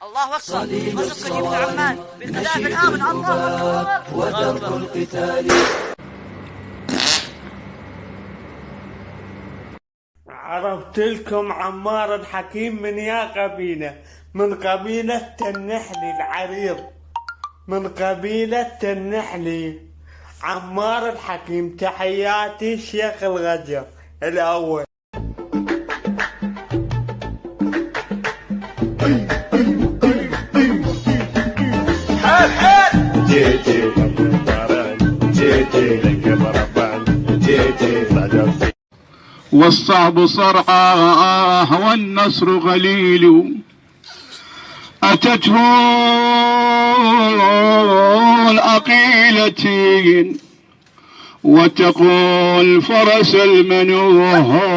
الله أكبر. وصف قديم عمان بخلاف الآمن. الله أكبر وترك القتال. عرفت لكم عمار الحكيم من يا قبيلة؟ من قبيلة النحلي العريض، من قبيلة النحلي. عمار الحكيم. تحياتي الشيخ الغجر الأول. والصعب صرعاه والنصر غليل، أتته الأقيلة وتقول فرس المنوهون.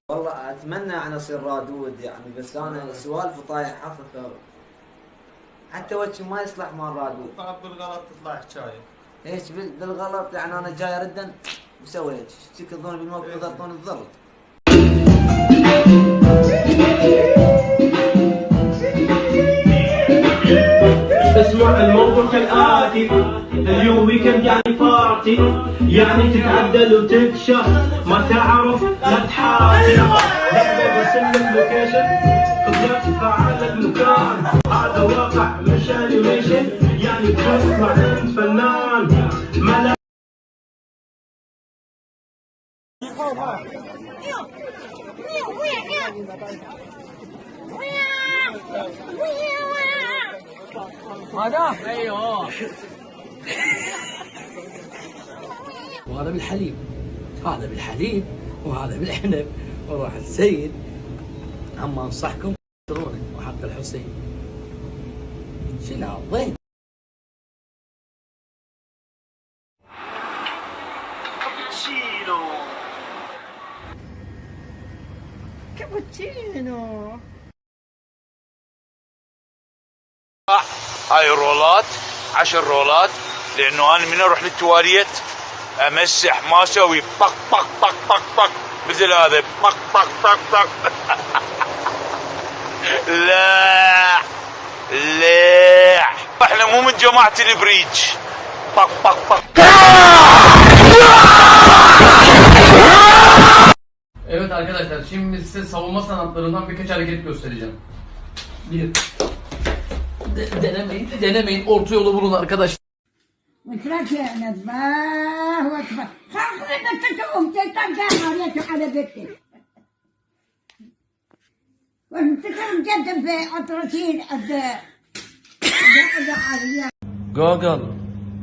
والله اتمنى ان اصير رادود يعني، بس انا سوالف طايح حفظ حتى وجهي ما يصلح مال رادود. طلب بالغلط تطلع حكايه. ايش بالغلط يعني؟ انا جاي ردا مسوي هيك، تكذبون بالموقف يضرطون الضرط. اسمع الموضوع كالآتي، اليوم ويكند يعني بارتي، يعني تتعدل وتكشف ما تعرف لا تحاتي. برسم لك لوكيشن قدرت تفعل لك مكان، هذا واقع مش انيميشن، يعني تسمع فنان ملا. هذا ايوه. وهذا بالحليب، هذا بالحليب وهذا بالعنب. وروح السيد اما انصحكم تروني وحق الحسين شنو ضيق. كابتشينو. هاي رولات 10 رولات، لانه انا من اروح للتواليت امسح ما اسوي طق طق طق طق طق مثل هذا طق طق طق طق. لا لا احنا مو من جماعة البريج. طق طق طق. Evet arkadaşlar, şimdi size savunma sanatlarından birkaç hareket göstereceğim. 1. Denemeyin, orta yolu bulun arkadaşlar. وتركنا الله اكبر. خاخذنا تقوم تلقى عليك على بيتك. وتكون جد في اطرتين جوجل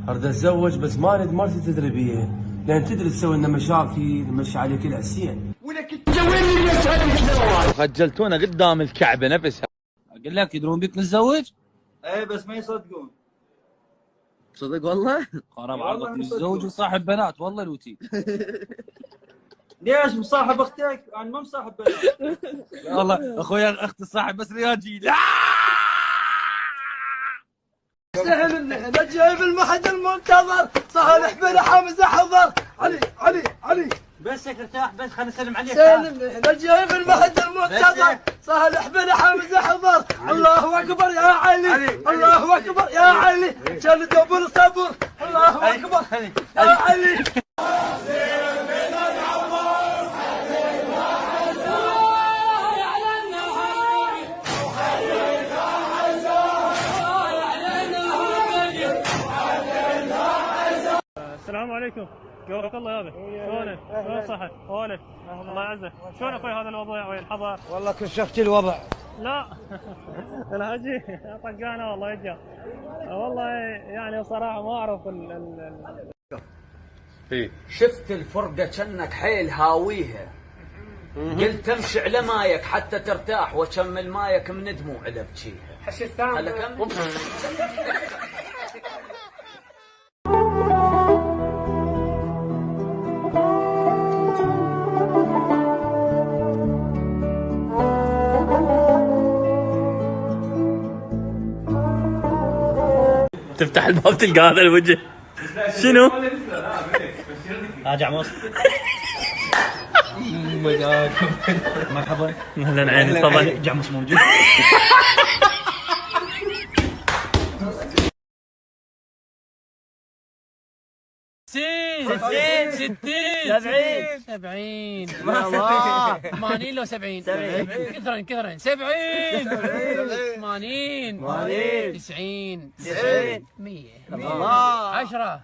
اريد اتزوج بس ما اريد مرتي تدري بيه، لان تدري تسوي لنا مشاكل مشي عليك العسين. ولك تجوزني بس خجلتونا قدام الكعبه نفسها. اقول لك يدرون بيك نتزوج؟ ايه بس ما يصدقون. صدق والله؟ قرب عرضك متزوج وصاحب بنات والله لوتي. ليش مصاحب اختك؟ انا ما مصاحب بنات. والله اخويا اختي صاحب بس رياجي. لا سهل النحل جايب المحد المنتظر، صالح بن حمزه حضر. علي بسك ارتاح، بس خلينا نسلم عليك. سالم النحل جايب المحد المنتظر، صالح بن حمزه حضر. الله اكبر يا علي، الله اكبر يا علي، كان دوبل صبر. الله اكبر يا علي. السلام عليكم، قولك الله يابا. شلونك؟ شلون صحت؟ ولك الله يعزك. شلون اخوي هذا الوضع والحظر؟ والله كشفت الوضع. لا الهجي طقانا والله يجا. والله يعني صراحه ما اعرف شفت الفرقه كأنك حيل هاويها، قلت امشي على مايك حتى ترتاح وكمل مايك من دموع على بجيها. حشي الثاني. تفتح الباب تلقى هذا الوجه. شنو؟ راجع مصر. مرحبا. اهلا عيني تفضل. جعمص موجود. ستين 70 80 لو 70 كثرا 70 80 90 100 10